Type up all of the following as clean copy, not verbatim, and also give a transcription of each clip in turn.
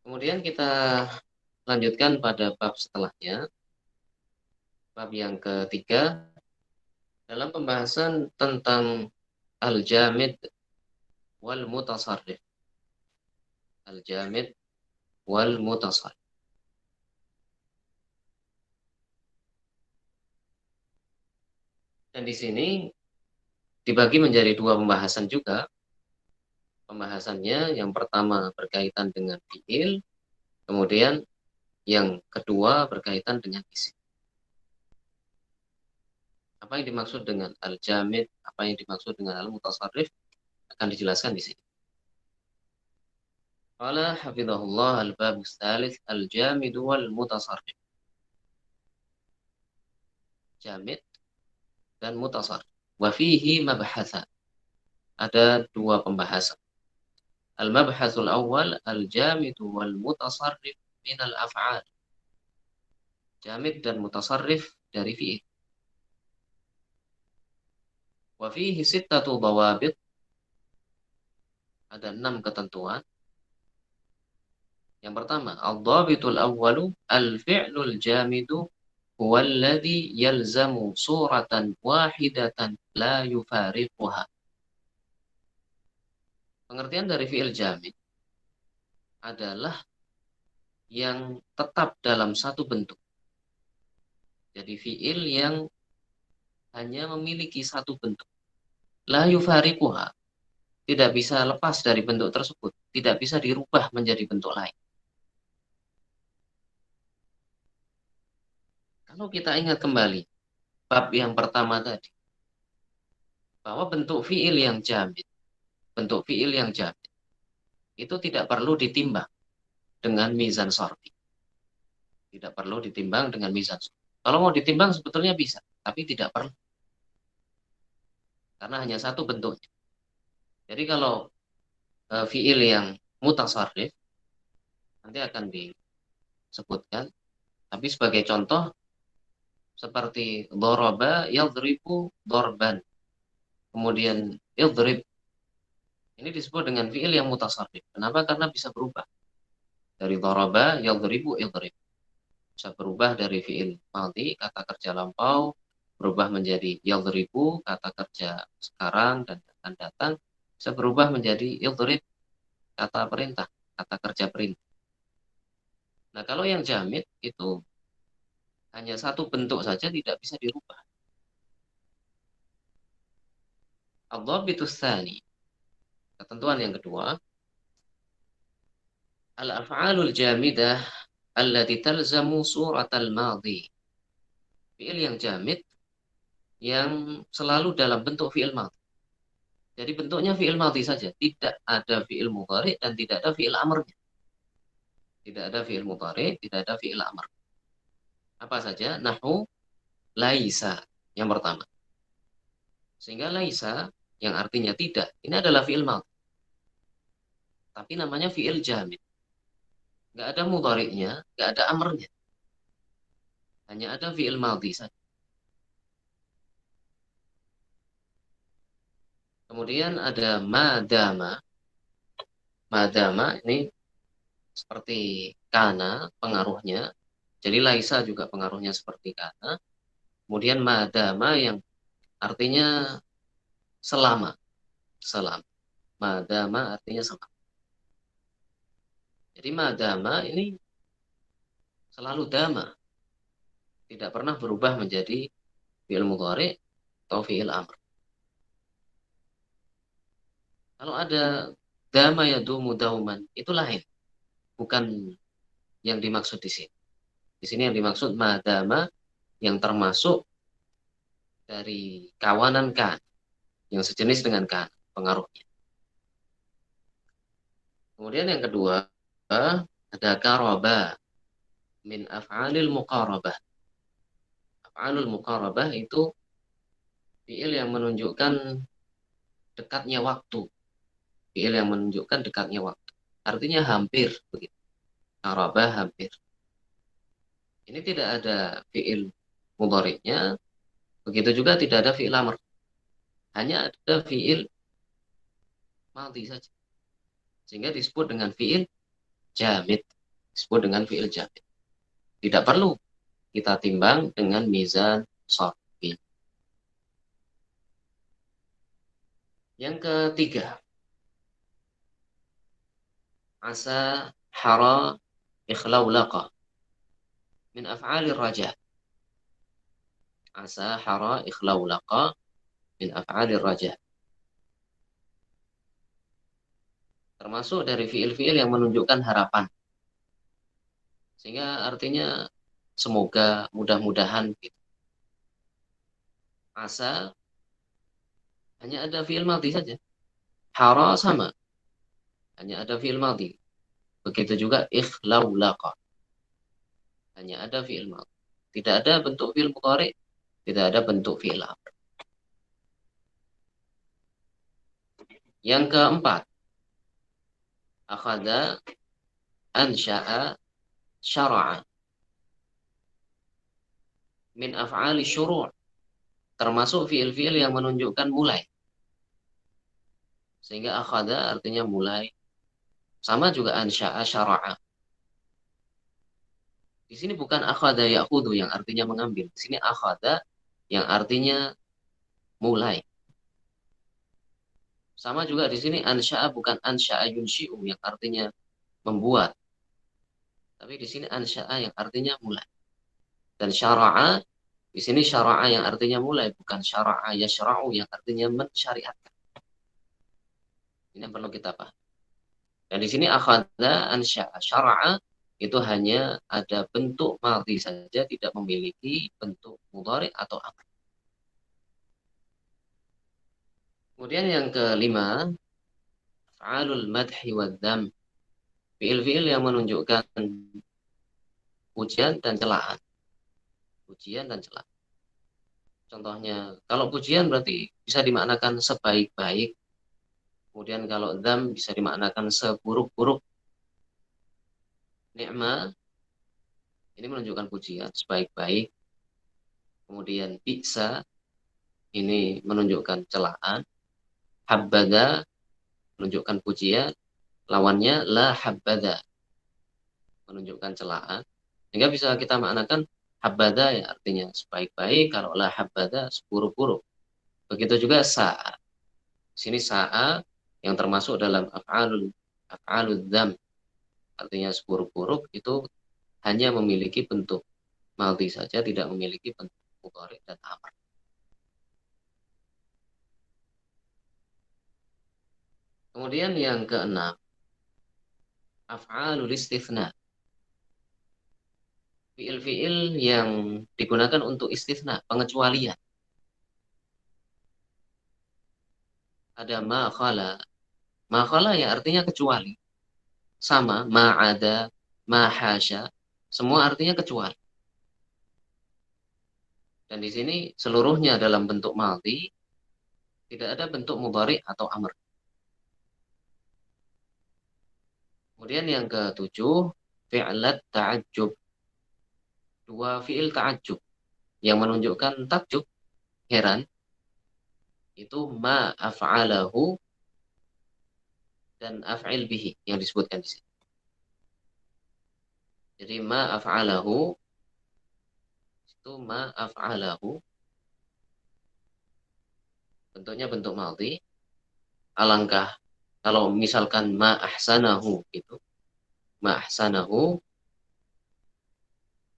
Kemudian kita lanjutkan pada bab setelahnya, bab yang ketiga, dalam pembahasan tentang al-jamid wal mutasarrif. Al-jamid wal mutasarrif. Dan di sini dibagi menjadi dua pembahasan juga. Pembahasannya yang pertama berkaitan dengan fiil, kemudian yang kedua berkaitan dengan isim. Apa yang dimaksud dengan al-jamid, apa yang dimaksud dengan al-mutasarrif akan dijelaskan di sini. Qala hafizahullah al-bab tsalits al-jamid wal mutasarrif. Jamid dan mutasarrif. Wa fihi mabhatsan. Ada dua pembahasan. Al-mabhatsul awal al-jamid wal mutasarrif min al-af'al. Jamid dan mutasarrif dari fi'il. Wa fihi sittatu dawabit. Ada 6 ketentuan. Yang pertama, al-dhabitul awwalu al-fi'lul jamidu huwa alladhi yalzamu suratan wahidatan la yufariquha. Pengertian dari fi'il jamid adalah yang tetap dalam satu bentuk. Jadi fi'il yang hanya memiliki satu bentuk. La yufariquha. Tidak bisa lepas dari bentuk tersebut. Tidak bisa dirubah menjadi bentuk lain. Kalau kita ingat kembali bab yang pertama tadi, bahwa bentuk fi'il yang jamid, bentuk fi'il yang jamid, itu tidak perlu ditimbang dengan mizan sorfi. Tidak perlu ditimbang dengan mizan sorfi. Kalau mau ditimbang sebetulnya bisa, tapi tidak perlu. Karena hanya satu bentuknya. Jadi kalau fi'il yang mutasarrif, nanti akan disebutkan. Tapi sebagai contoh, seperti doroba, yadribu, dorban. Kemudian idrib. Ini disebut dengan fi'il yang mutasarrif. Kenapa? Karena bisa berubah. Dari doroba, yadribu, idrib. Bisa berubah dari fi'il madhi, kata kerja lampau, berubah menjadi yadribu, kata kerja sekarang dan akan datang, bisa berubah menjadi idrib, kata perintah, kata kerja perintah. Nah, kalau yang jamid itu hanya satu bentuk saja, tidak bisa dirubah. Ad-dhabitus tsani. Ketentuan yang kedua, al-af'alul jamidah allati talzamu suratal madhi. Fi'il yang jamid yang selalu dalam bentuk fi'il madhi. Jadi bentuknya fi'il madhi saja, tidak ada fi'il mudhari dan tidak ada fi'il amrnya. Tidak ada fi'il mudhari, tidak ada fi'il amr. Apa saja? Nahu laisa yang pertama. Sehingga laisa yang artinya tidak, ini adalah fi'il madhi. Tapi namanya fi'il jamid. Nggak ada mudhari'nya, nggak ada amrnya. Hanya ada fi'il madhi saja. Kemudian ada madama. Madama ini seperti kana pengaruhnya. Jadi laisa juga pengaruhnya seperti kana. Kemudian madama yang artinya selama. Selama. Madama artinya selama. Jadi madama ini selalu dama. Tidak pernah berubah menjadi fi'il mudhari atau fi'il amr. Kalau ada dama yadumu dauman, itu lain. Bukan yang dimaksud di sini. Di sini yang dimaksud madama yang termasuk dari kawanan kan, yang sejenis dengan kan, pengaruhnya. Kemudian yang kedua, ada karaba min af'alil muqarabah. Af'alul muqarabah itu fi'il yang menunjukkan dekatnya waktu. Fi'il yang menunjukkan dekatnya waktu. Artinya hampir begitu. Karabah hampir. Ini tidak ada fi'il mudhari'nya, begitu juga tidak ada fi'il amr. Hanya ada fi'il madhi saja. Sehingga disebut dengan fi'il jamid. disebut dengan fi'il jamid. Tidak perlu kita timbang dengan mizan sharfi. Yang ketiga, asa, hara, ikhlaulaqa min af'alir raja. Asa, hara, ikhlaulaqa min af'alir raja. Termasuk dari fi'il-fi'il yang menunjukkan harapan. Sehingga artinya semoga, mudah-mudahan gitu. Asa hanya ada fi'il madhi saja. Hara sama, hanya ada fi'il madhi. Begitu juga ikhlaulaqa. Hanya ada fi'il madhi. Tidak ada bentuk fi'il mudhari, tidak ada bentuk fi'il amr. Yang keempat, akhadha, ansya'a, syara'a min af'ali syuru', termasuk fi'il-fi'il yang menunjukkan mulai. Sehingga akhadha artinya mulai. Sama juga ansya'a, syara'a. Di sini bukan akhadha ya'khudhu yang artinya mengambil. Di sini akhadha yang artinya mulai. Sama juga di sini ansya'a bukan ansya'a yunsyi'u yang artinya membuat. Tapi di sini ansya'a yang artinya mulai. Dan syara'a di sini syara'a yang artinya mulai, bukan syara'a yashra'u yang artinya mensyariatkan. Ini yang perlu kita paham. Dan di sini akhadha, ansya'a, syara'a itu hanya ada bentuk madhi saja, tidak memiliki bentuk mudhari atau amr. Kemudian yang kelima, af'alul madhi wa dzam. Fi'il-fi'il yang menunjukkan pujian dan celaan. Pujian dan celaan. Contohnya, kalau pujian berarti bisa dimaknakan sebaik-baik. Kemudian kalau dzam bisa dimaknakan seburuk-buruk. Ni'ma ini menunjukkan pujian sebaik-baik. Kemudian bi'sa ini menunjukkan celaan. Habbada menunjukkan pujian. Lawannya la habbada menunjukkan celaan. Sehingga bisa kita maknakan habbada ya artinya sebaik-baik, kalau la habbada seburuk-buruk. Begitu juga sa'a. Sini sa'a yang termasuk dalam af'alul dzam artinya seburuk-buruk itu hanya memiliki bentuk madhi saja, tidak memiliki bentuk mudhari dan amr. Kemudian yang keenam, af'alul istitsna. Fi'il-fi'il yang digunakan untuk istitsna, pengecualian. Ada ma khala. Ma khala ya artinya kecuali. Sama, ma ada, ma hasya, semua artinya kecuali. Dan di sini seluruhnya dalam bentuk madhi, tidak ada bentuk mudhari atau amr. Kemudian yang ketujuh, fi'lat ta'ajjub. Dua fi'il ta'ajjub yang menunjukkan takjub, heran, itu ma af'alahu dan af'il bihi yang disebutkan di sini. Jadi ma af'alahu itu ma af'alahu bentuknya bentuk madhi. Alangkah kalau misalkan ma ahsanahu gitu. Ma ahsanahu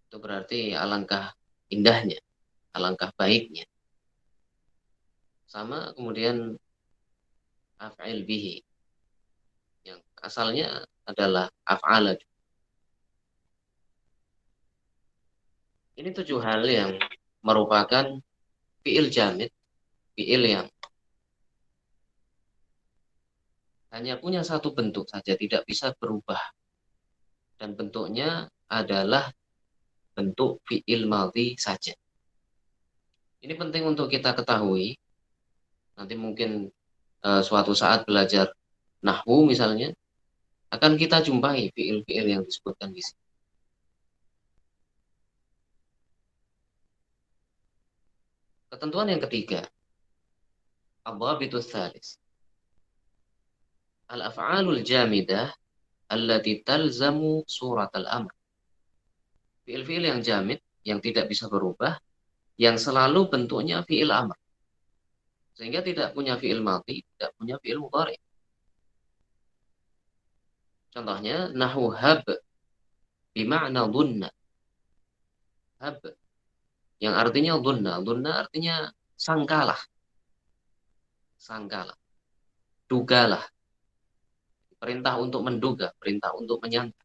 itu berarti alangkah indahnya, alangkah baiknya. Sama kemudian af'il bihi yang asalnya adalah af'ala. Ini 7 hal yang merupakan fi'il jamid, fi'il yang hanya punya satu bentuk saja, tidak bisa berubah. Dan bentuknya adalah bentuk fi'il madhi saja. Ini penting untuk kita ketahui. Nanti mungkin suatu saat belajar nahwu misalnya, akan kita jumpai fi'il-fi'il yang disebutkan di sini. Ketentuan yang ketiga, ad-dhabitus tsalis. Al-af'alul jamidah allati talzamu surat al-amr. Fiil-fiil yang jamid, yang tidak bisa berubah, yang selalu bentuknya fiil amr. Sehingga tidak punya fiil madhi, tidak punya fiil mudhari. Contohnya, nahu hab, bima'na dhunna. Hab, yang artinya dhunna. Dhunna artinya sangkalah. Sangkalah. Dugalah. Perintah untuk menduga, perintah untuk menyangka.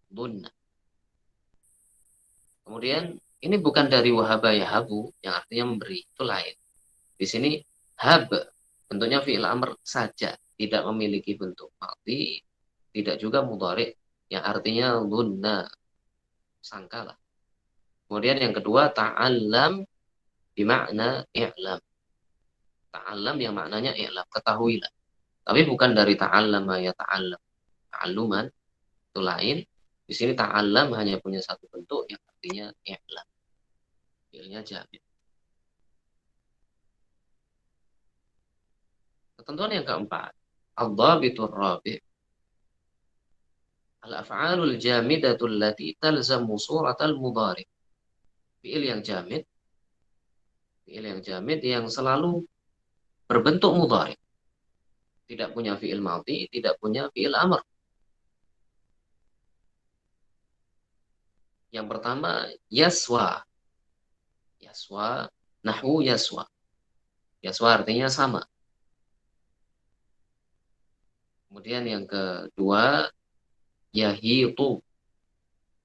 Dhunna. Kemudian, ini bukan dari wahaba yahabu, yang artinya memberi. Itu lain. Di sini, hab, bentuknya fi'il amr saja. Tidak memiliki bentuk madhi, tidak juga mudhari, yang artinya dhunna. Sangkalah. Kemudian yang kedua, ta'allam bimakna i'lam. Ta'allam yang maknanya i'lam, ketahuilah. Tapi bukan dari ta'allama ya ta'allam. Ta'alluman, itu lain. Di sini ta'allam hanya punya satu bentuk yang artinya i'lam. Fi'ilnya jamid. Ketentuan yang keempat, ad-dhabitur rabi'. Al-af'alul jamidatul lati talzamu suratal mudhari'. Fi'il yang jamid, fi'il yang jamid yang selalu berbentuk mudhari'. Tidak punya fi'il madhi, tidak punya fi'il amr. Yang pertama, yaswa. Yaswa, nahwu yaswa. Yaswa artinya sama. Kemudian yang kedua, yahitu.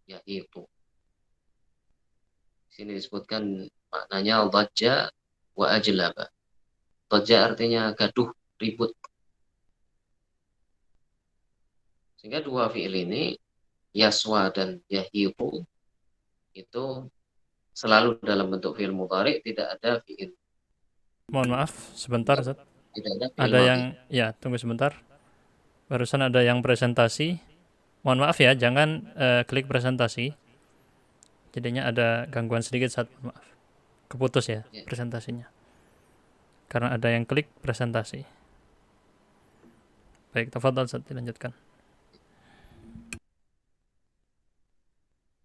Yahitu. Di sini disebutkan maknanya dhajja wa ajlaba. Dhajja artinya gaduh, ribut. Sehingga dua fi'il ini, yaswa dan yahitu, itu selalu dalam bentuk fi'il mudhari, tidak ada fi'il. Mohon maaf, sebentar Ustaz. Tidak ada fi'il Ada yang, madhi. ya tunggu sebentar. Barusan ada yang presentasi. Mohon maaf ya, jangan klik presentasi. Jadinya ada gangguan sedikit saat, mohon maaf. Keputus ya Ya. presentasinya. Karena ada yang klik presentasi. Baik, tafadhal Ustaz, dilanjutkan.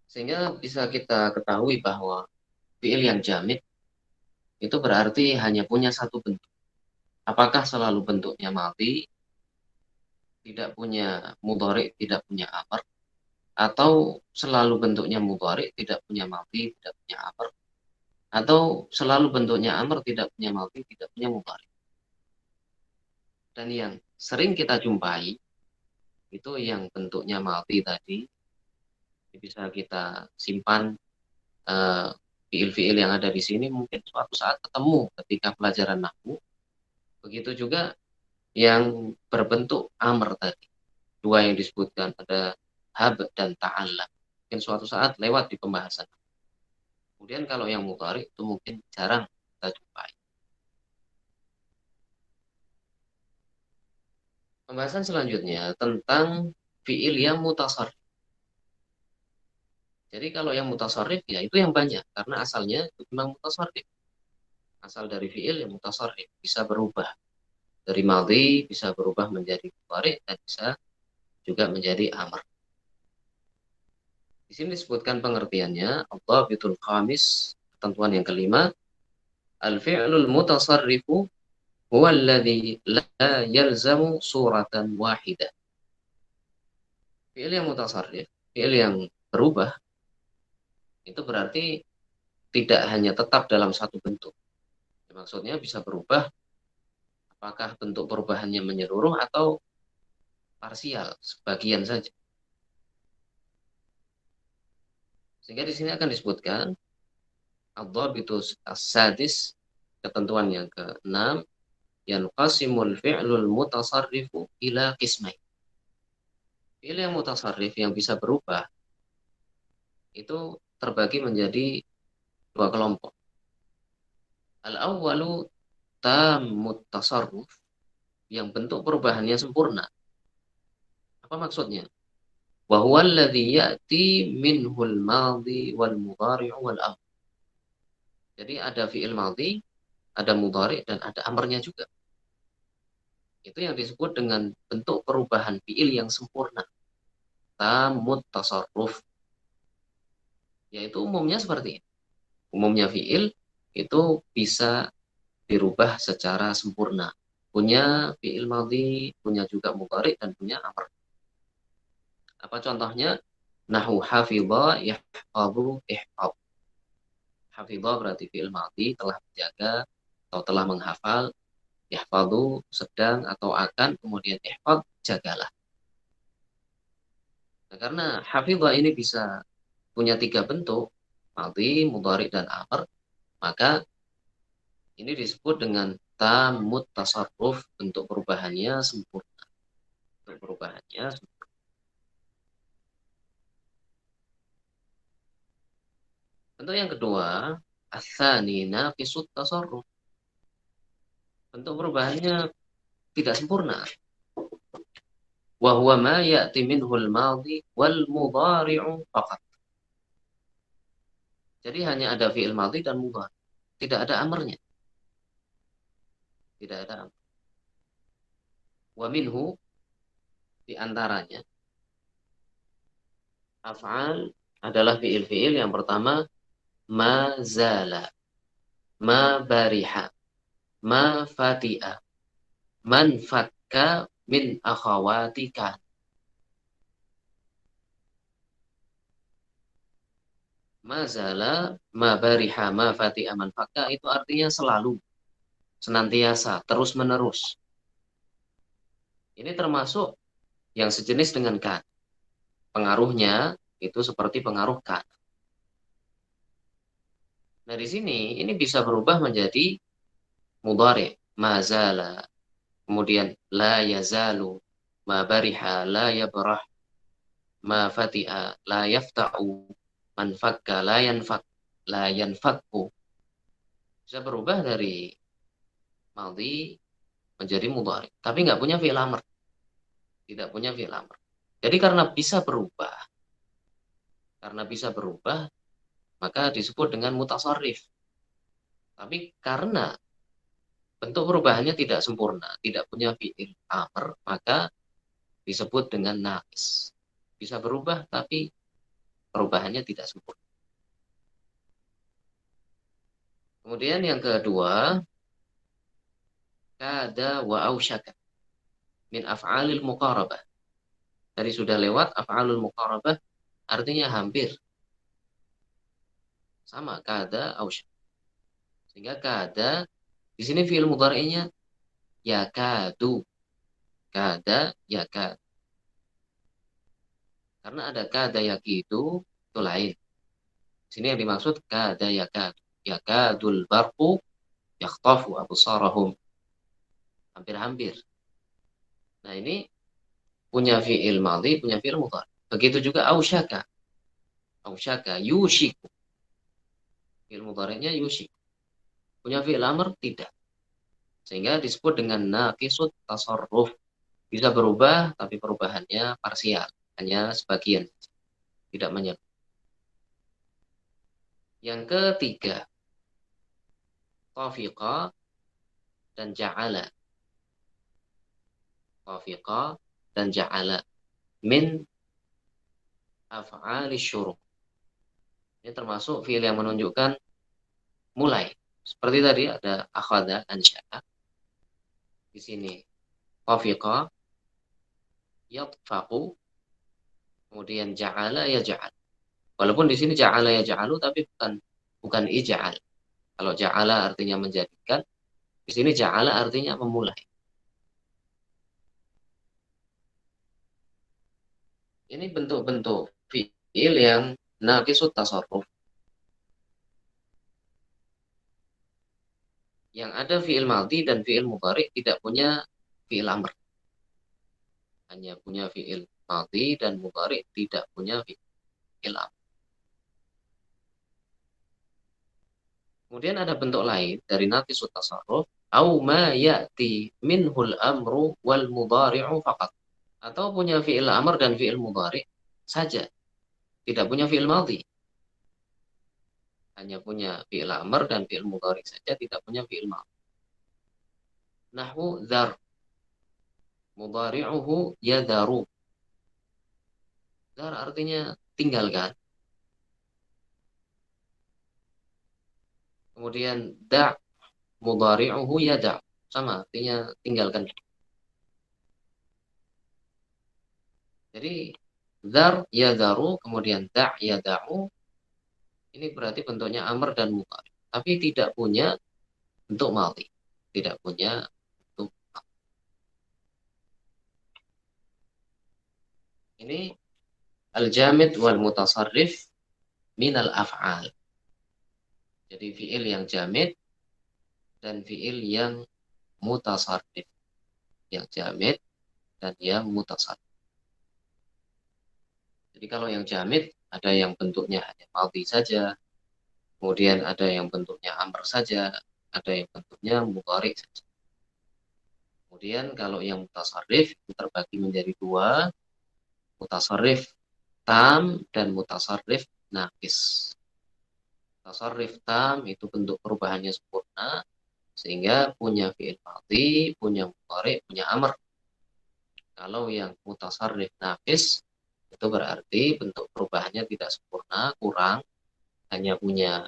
Sehingga bisa kita ketahui bahwa fi'il yang jamid itu berarti hanya punya satu bentuk. Apakah selalu bentuknya madhi, tidak punya mudhari, tidak punya amr, atau selalu bentuknya mudhari, tidak punya madhi, tidak punya amr, atau selalu bentuknya amr, tidak punya madhi, tidak punya mudhari. Dan yang sering kita jumpai itu yang bentuknya madhi tadi, bisa kita simpan fiil-fiil yang ada di sini mungkin suatu saat ketemu ketika pelajaran nahwu. Begitu juga yang berbentuk amr tadi. Dua yang disebutkan, ada hab dan ta'allam. Mungkin suatu saat lewat di pembahasan. Kemudian kalau yang mudhari itu mungkin jarang kita jumpai. Pembahasan selanjutnya tentang fiil yang mutasarrif. Jadi kalau yang mutasarrif ya itu yang banyak karena asalnya itu memang mutasarrif. Asal dari fiil yang mutasarrif bisa berubah. Dari madhi bisa berubah menjadi mudhari dan bisa juga menjadi amr. Di sini disebutkan pengertiannya, ad-dhabitul khamis, ketentuan yang kelima, al-fi'lul mutasarrifu huwa alladhi la yalzamu suratan wahidah. Fi'il yang mutasarrif, fi'il yang berubah, itu berarti tidak hanya tetap dalam satu bentuk. Maksudnya bisa berubah, apakah bentuk perubahannya menyeluruh atau parsial, sebagian saja. Sehingga di sini akan disebutkan ad-dhabitus as-sadis, ketentuan yang ke-6, yanqasimul fi'lul mutasarrifu ila qismain. Fi'il yang mutasarrif yang bisa berubah itu terbagi menjadi dua kelompok. Al-awwalu tammut tasarruf, yang bentuk perubahannya sempurna. Apa maksudnya? Wa huwa alladhi ya'ti minhul madhi wal mudhari'u wal amr. Jadi ada fi'il madhi, ada mudhari dan ada amrnya juga. Itu yang disebut dengan bentuk perubahan fiil yang sempurna. Tamut tasarruf. Yaitu umumnya seperti ini. Umumnya fiil itu bisa dirubah secara sempurna. Punya fiil madhi, punya juga mudhari, dan punya amr. Apa contohnya? Nahu hafidha yahfadhu ihfadh. Hafidha berarti fiil madhi, telah menjaga atau telah menghafal. Yahfadhu sedang atau akan, kemudian ihfadh jagalah. Nah, karena hafidha ini bisa punya tiga bentuk, madhi, mudhari, dan amr, maka ini disebut dengan tamut tasarruf, bentuk perubahannya sempurna. Bentuk perubahannya sempurna. Bentuk yang kedua, asani naqisut tasarruf. Bentuk perubahannya tidak sempurna. Wa huwa ma ya'ti minhul madhi wal mudhari'u faqat. Jadi hanya ada fi'il madhi dan mudhari. Tidak ada amarnya. Tidak ada amar. Wa minhu, di antaranya af'al adalah fi'il-fi'il yang pertama ma zala, ma bariha, ma fati'a, man fakka min akhawatika. Ma zala, ma bariha, ma fati'a, man fakka itu artinya selalu, senantiasa, terus-menerus. Ini termasuk yang sejenis dengan kan. Pengaruhnya itu seperti pengaruh kan. Nah, di sini ini bisa berubah menjadi mudhari, ma zala, kemudian la yazalu, ma bariha, la yabrah, ma fati'a, la yafta'u, man fakka, la yanfak, la yanfakku. Bisa berubah dari madhi menjadi mudhari. Tapi nggak punya fi'il amr. Tidak punya fi'il amr. Jadi karena bisa berubah, maka disebut dengan mutasarrif. Tapi karena bentuk perubahannya tidak sempurna, tidak punya fi'il amr, maka disebut dengan naqis. Bisa berubah, tapi perubahannya tidak sempurna. Kemudian yang kedua, kada wa ausyaka min af'alil muqarabah. Tadi sudah lewat af'alul muqarabah, artinya hampir. Sama kada ausyaka. Sehingga kada di sini fi'il mudhari'nya yakadu. Kada yakadu. Karena ada kada yakidu itu lain. Di sini yang dimaksud kada yakadu. Yakadul barqu yakhtafu absarahum. Hampir-hampir. Nah, ini punya fi'il madhi, punya fi'il mudhari. Begitu juga ausyaka. Ausyaka yushiku. Fi'il mudhari'nya yushik. Punya fi'il amr tidak. Sehingga disebut dengan naqisut tasarruf. Bisa berubah tapi perubahannya parsial, hanya sebagian, tidak menyeluruh. Yang ketiga, tafiqa dan ja'ala. Tafiqa dan ja'ala min af'ali syuruh. Ini termasuk fi'il yang menunjukkan mulai. Seperti tadi ada akhadha, ansya'a. Di sini tafiqa, yatfaqu, kemudian ja'ala ya ja'al. Walaupun di sini ja'ala ya ja'alu, tapi bukan ija'al. Kalau ja'ala artinya menjadikan, di sini ja'ala artinya memulai. Ini bentuk-bentuk fi'il yang naqisut tasarruf. Yang ada fi'il madhi dan fi'il mudhari tidak punya fi'il amr. Hanya punya fi'il madhi dan mudhari, tidak punya fi'il amr. Kemudian ada bentuk lain dari naqisut tasarruf, au ma ya'ti minhul amru wal mudhari'u faqat. Atau punya fi'il amr dan fi'il mudhari saja, tidak punya fi'il madhi. Hanya punya fi'il amr dan fi'il mudhari saja, tidak punya fi'il madhi. Nahwu dzar. Mudhari'uhu yadharu. Dar artinya tinggalkan. Kemudian da' mudhari'uhu yada'. Sama artinya tinggalkan. Jadi dar yadharu kemudian da' yada'u ini berarti bentuknya amr dan mudhari. Tapi tidak punya bentuk madhi. Tidak punya bentuk madhi. Ini al-jamid wal mutasarrif minal af'al. Jadi fi'il yang jamid dan fi'il yang mutasarrif. Yang jamid dan yang mutasarrif. Jadi kalau yang jamid ada yang bentuknya hanya madhi saja, kemudian ada yang bentuknya amr saja, ada yang bentuknya mudhari saja. Kemudian kalau yang mutasarrif itu terbagi menjadi dua, mutasarrif tam dan mutasarrif naqis. Mutasarrif tam itu bentuk perubahannya sempurna, sehingga punya fi'il madhi, punya mudhari, punya amr. Kalau yang mutasarrif naqis itu berarti bentuk perubahannya tidak sempurna, kurang, hanya punya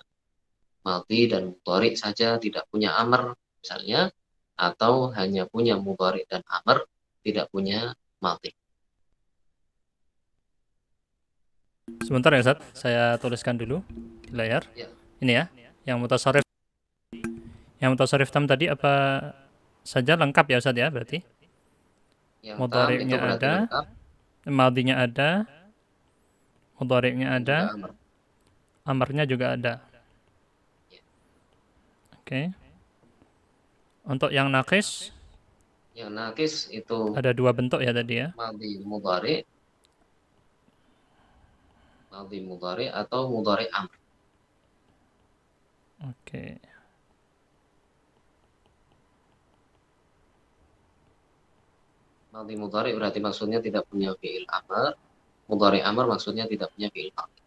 madhi dan mudhari saja, tidak punya amr misalnya, atau hanya punya mudhari dan amr, tidak punya madhi. Sebentar ya Ustaz, saya tuliskan dulu di layar. Ya, Ini ya, yang mutasarrif. Yang mutasarrif tam tadi apa saja lengkap ya Ustaz ya berarti? yang tam itu Mudhari'nya berarti ada, lengkap, madhinya ada, mudhari'nya dan ada, juga amr. amarnya juga ada. Ya. Oke. Untuk yang nakis Yang nakis itu ada dua bentuk ya tadi ya. madhi mudhari atau mudhari amr. Oke. Madhi mudhari berarti maksudnya tidak punya fi'il amr, mudhari amr maksudnya tidak punya fi'il madhi.